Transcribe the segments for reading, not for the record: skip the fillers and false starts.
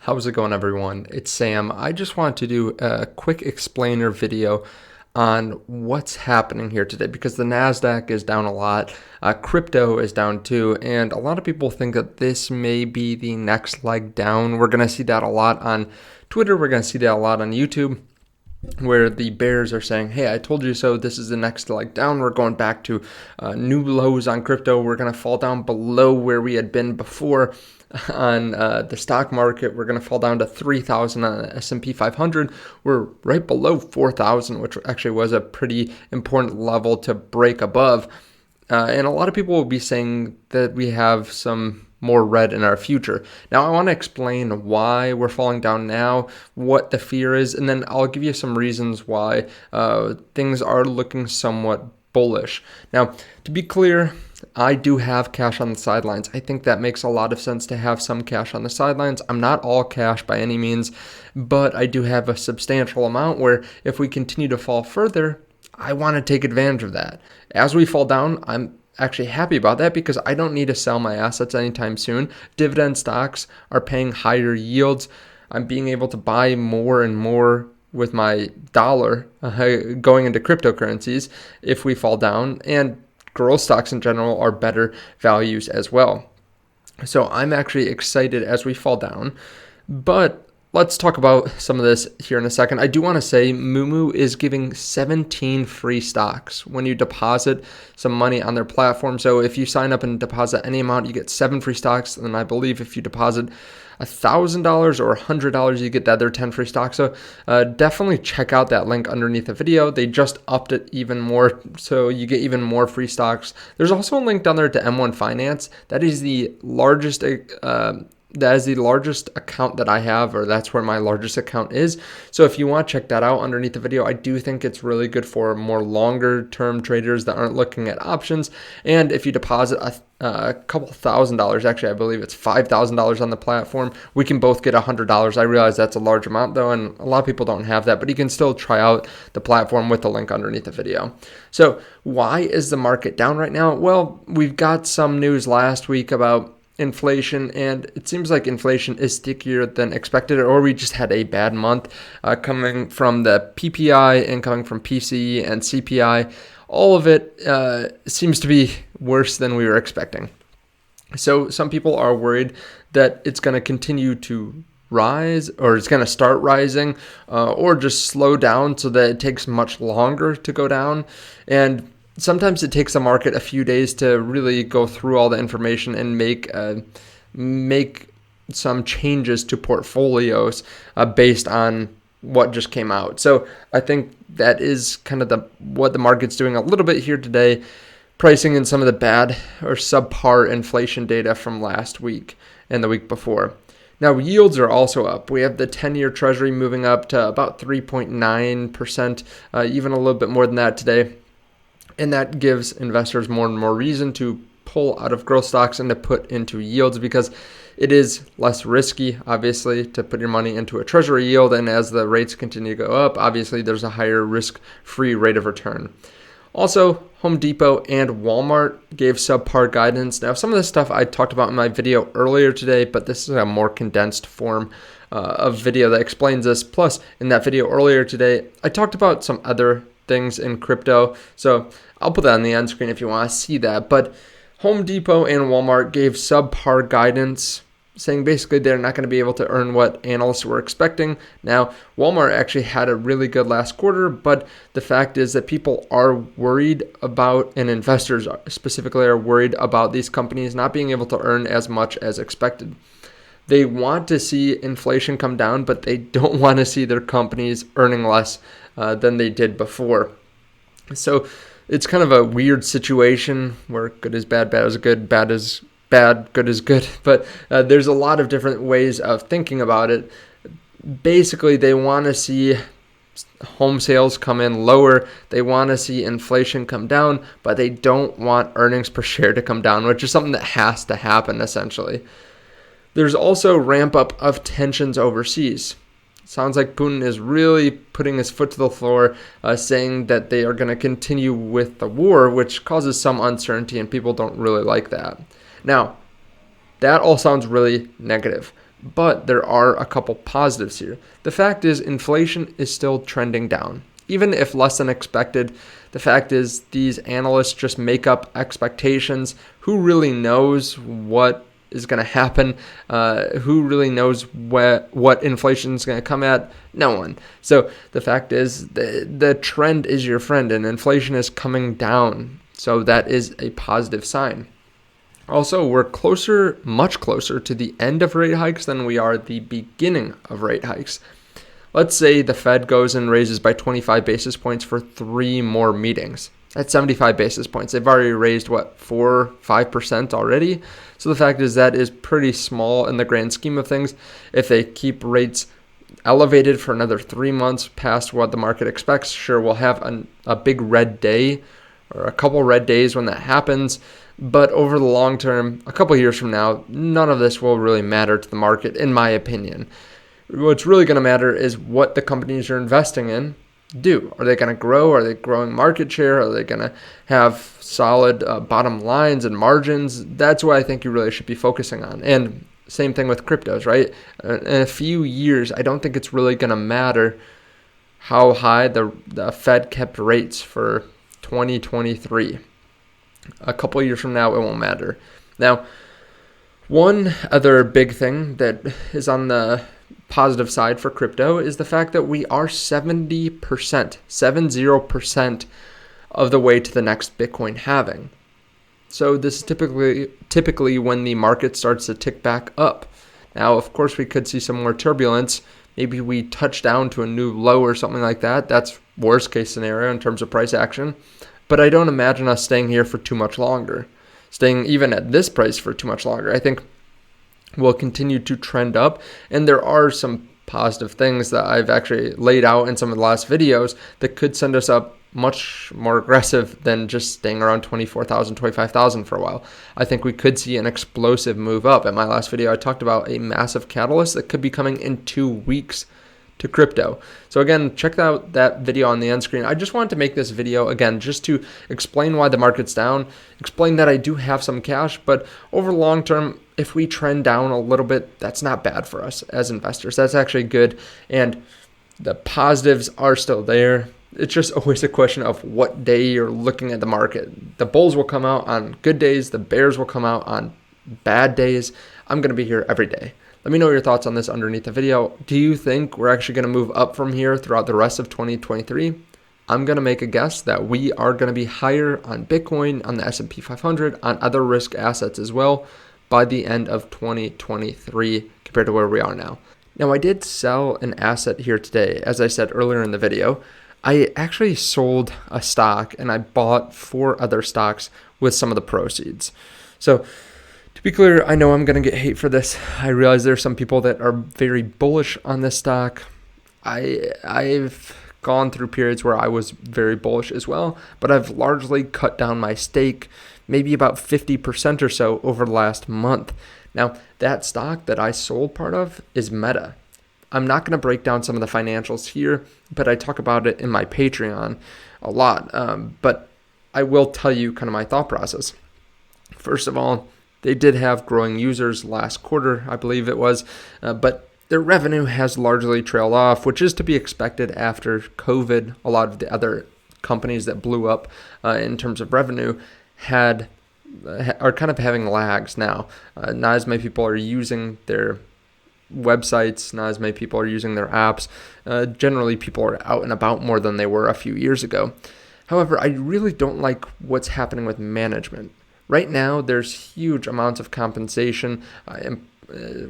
How's it going, everyone? It's Sam. I just want to do a quick explainer video on what's happening here today because the NASDAQ is down a lot. Crypto is down too, and a lot of people think that this may be the next leg down. We're going to see that a lot on Twitter. We're going to see that a lot on YouTube, where the bears are saying, hey, I told you so, this is the next leg down. We're going back to new lows on crypto. We're going to fall down below where we had been before on the stock market. We're going to fall down to 3,000 on the S&P 500. We're right below 4,000, which actually was a pretty important level to break above. And a lot of people will be saying that we have some more red in our future. Now, I want to explain why we're falling down now, what the fear is, and then I'll give you some reasons why things are looking somewhat bullish. Now, to be clear, I do have cash on the sidelines. I think that makes a lot of sense to have some cash on the sidelines. I'm not all cash by any means, but I do have a substantial amount where if we continue to fall further, I want to take advantage of that. As we fall down, I'm actually happy about that because I don't need to sell my assets anytime soon. Dividend stocks are paying higher yields. I'm being able to buy more and more with my dollar going into cryptocurrencies if we fall down, and growth stocks in general are better values as well. So I'm actually excited as we fall down, but let's talk about some of this here in a second. I do want to say moomoo is giving 17 free stocks when you deposit some money on their platform. So if you sign up and deposit any amount, you get 7 free stocks. And I believe if you deposit $1,000 or $100, you get the other 10 free stocks. So definitely check out that link underneath the video. They just upped it even more, so you get even more free stocks. There's also a link down there to M1 Finance. That is the largest account that I have, or that's where my largest account is. So if you want to check that out underneath the video, I do think it's really good for more longer term traders that aren't looking at options. And if you deposit a couple $1,000s, actually I believe it's $5,000 on the platform, we can both get $100. I realize that's a large amount though, and a lot of people don't have that, but you can still try out the platform with the link underneath the video. So why is the market down right now? Well, we've got some news last week about inflation, and it seems like inflation is stickier than expected, or we just had a bad month coming from the PPI and coming from PCE and CPI. All of it seems to be worse than we were expecting. So some people are worried that it's going to continue to rise, or it's going to start rising, or just slow down so that it takes much longer to go down. And sometimes it takes the market a few days to really go through all the information and make some changes to portfolios based on what just came out. So I think that is kind of what the market's doing a little bit here today, pricing in some of the bad or subpar inflation data from last week and the week before. Now, yields are also up. We have the 10-year Treasury moving up to about 3.9%, even a little bit more than that today. And that gives investors more and more reason to pull out of growth stocks and to put into yields because it is less risky, obviously, to put your money into a treasury yield. And as the rates continue to go up, obviously, there's a higher risk-free rate of return. Also, Home Depot and Walmart gave subpar guidance. Now, some of this stuff I talked about in my video earlier today, but this is a more condensed form of video that explains this. Plus, in that video earlier today, I talked about some other things in crypto. So I'll put that on the end screen if you want to see that. But Home Depot and Walmart gave subpar guidance, saying basically they're not going to be able to earn what analysts were expecting. Now, Walmart actually had a really good last quarter, but the fact is that people are worried about, and investors specifically are worried about these companies not being able to earn as much as expected. They want to see inflation come down, but they don't want to see their companies earning less than they did before. So it's kind of a weird situation where good is bad, bad is good, bad is bad, good is good. But there's a lot of different ways of thinking about it. Basically, they want to see home sales come in lower. They want to see inflation come down, but they don't want earnings per share to come down, which is something that has to happen essentially. There's also ramp up of tensions overseas. Sounds like Putin is really putting his foot to the floor, saying that they are going to continue with the war, which causes some uncertainty, and people don't really like that. Now, that all sounds really negative, But there are a couple positives here. The fact is inflation is still trending down. Even if less than expected, the fact is these analysts just make up expectations. Who really knows what is going to happen? Who really knows what inflation is going to come at? No one. So the fact is the trend is your friend and inflation is coming down. So that is a positive sign. Also, we're much closer to the end of rate hikes than we are the beginning of rate hikes. Let's say the Fed goes and raises by 25 basis points for 3 more meetings. That's 75 basis points. They've already raised, 5% already? So the fact is that is pretty small in the grand scheme of things. If they keep rates elevated for another 3 months past what the market expects, sure, we'll have a big red day or a couple red days when that happens. But over the long term, a couple years from now, none of this will really matter to the market, in my opinion. What's really going to matter is what the companies you're investing in do. Are they going to grow? Are they growing market share? Are they going to have solid bottom lines and margins? That's what I think you really should be focusing on. And same thing with cryptos, right? In a few years, I don't think it's really going to matter how high the Fed kept rates for 2023. A couple years from now, it won't matter. Now, one other big thing that is on the positive side for crypto is the fact that we are 70% of the way to the next Bitcoin halving. So this is typically when the market starts to tick back up. Now, of course, we could see some more turbulence. Maybe we touch down to a new low or something like that. That's worst case scenario in terms of price action. But I don't imagine us staying here for too much longer, staying even at this price for too much longer. I think we'll continue to trend up, and there are some positive things that I've actually laid out in some of the last videos that could send us up much more aggressive than just staying around 24,000, 25,000 for a while. I think we could see an explosive move up. In my last video, I talked about a massive catalyst that could be coming in 2 weeks to crypto. So again, check out that video on the end screen. I just wanted to make this video again just to explain why the market's down, explain that I do have some cash, but over the long term, if we trend down a little bit, that's not bad for us as investors. That's actually good, and the positives are still there. It's just always a question of what day you're looking at the market. The bulls will come out on good days, the bears will come out on bad days. I'm going to be here every day. Let me know your thoughts on this underneath the video. Do you think we're actually going to move up from here throughout the rest of 2023? I'm going to make a guess that we are going to be higher on Bitcoin, on the S&P 500, on other risk assets as well by the end of 2023 compared to where we are now. Now, I did sell an asset here today. As I said earlier in the video, I actually sold a stock and I bought 4 other stocks with some of the proceeds. So to be clear, I know I'm going to get hate for this. I realize there are some people that are very bullish on this stock. I've gone through periods where I was very bullish as well, but I've largely cut down my stake, maybe about 50% or so over the last month. Now, that stock that I sold part of is Meta. I'm not going to break down some of the financials here, but I talk about it in my Patreon a lot. But I will tell you kind of my thought process. First of all, they did have growing users last quarter, I believe it was, but their revenue has largely trailed off, which is to be expected after COVID. A lot of the other companies that blew up in terms of revenue are kind of having lags now. Not as many people are using their websites, not as many people are using their apps. Generally, people are out and about more than they were a few years ago. However, I really don't like what's happening with management. Right now, there's huge amounts of compensation.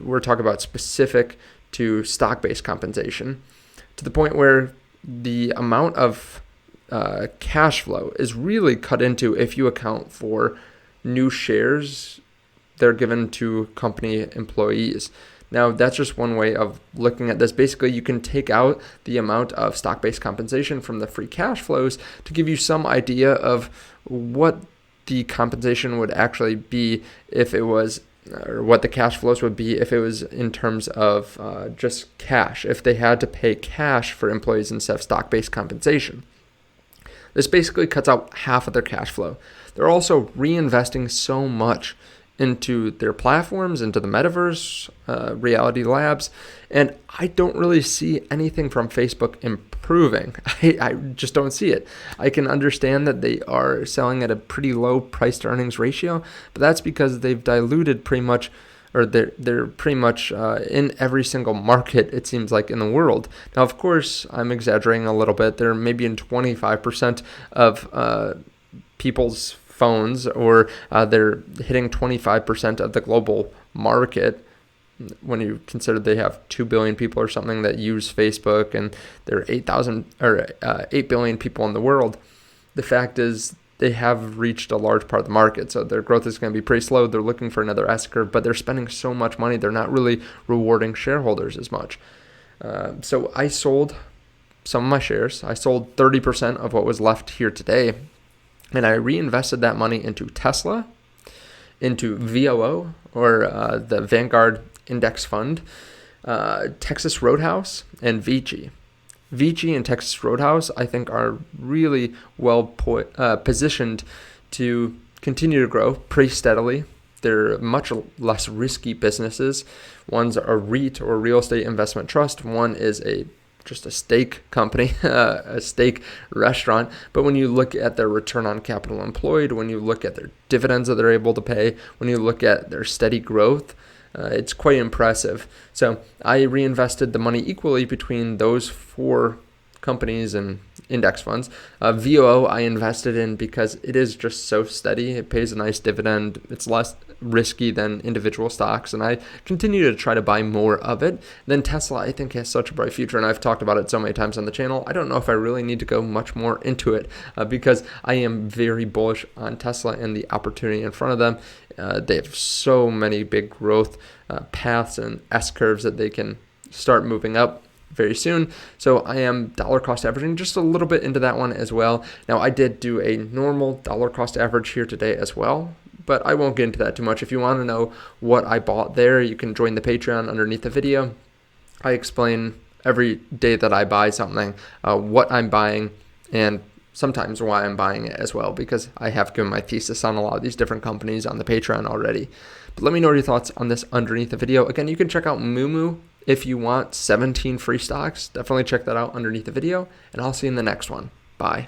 We're talking about specific to stock-based compensation, to the point where the amount of cash flow is really cut into if you account for new shares they're given to company employees. Now, that's just one way of looking at this. Basically, you can take out the amount of stock-based compensation from the free cash flows to give you some idea of what the compensation would actually be if it was, or what the cash flows would be if it was in terms of just cash, if they had to pay cash for employees instead of stock-based compensation. This basically cuts out half of their cash flow. They're also reinvesting so much into their platforms, into the metaverse, reality labs, and I don't really see anything from Facebook improving. I just don't see it. I can understand that they are selling at a pretty low price to earnings ratio, but that's because they've diluted pretty much, or they're pretty much in every single market, it seems like, in the world. Now, of course, I'm exaggerating a little bit. They're maybe in 25% of people's phones, or they're hitting 25% of the global market when you consider they have 2 billion people or something that use Facebook, and there are 8 billion people in the world. The fact is they have reached a large part of the market, so their growth is going to be pretty slow. They're looking for another S-curve, but they're spending so much money, they're not really rewarding shareholders as much. So I sold some of my shares. I sold 30% of what was left here today, and I reinvested that money into Tesla, into VOO, or the Vanguard Index Fund, Texas Roadhouse, and Vici. Vici and Texas Roadhouse, I think, are really well positioned to continue to grow pretty steadily. They're much less risky businesses. One's a REIT, or real estate investment trust. One is just a steak company, a steak restaurant. But when you look at their return on capital employed, when you look at their dividends that they're able to pay, when you look at their steady growth, it's quite impressive. So I reinvested the money equally between those 4 companies and index funds. VOO I invested in because it is just so steady. It pays a nice dividend. It's less risky than individual stocks, and I continue to try to buy more of it. Then Tesla, I think, has such a bright future, and I've talked about it so many times on the channel. I don't know if I really need to go much more into it because I am very bullish on Tesla and the opportunity in front of them. They have so many big growth paths and S-curves that they can start moving up very soon. So I am dollar cost averaging just a little bit into that one as well. Now, I did do a normal dollar cost average here today as well, but I won't get into that too much. If you want to know what I bought there, you can join the Patreon underneath the video. I explain every day that I buy something, what I'm buying, and sometimes why I'm buying it as well, because I have given my thesis on a lot of these different companies on the Patreon already. But let me know your thoughts on this underneath the video. Again, you can check out moomoo if you want 17 free stocks. Definitely check that out underneath the video, and I'll see you in the next one. Bye.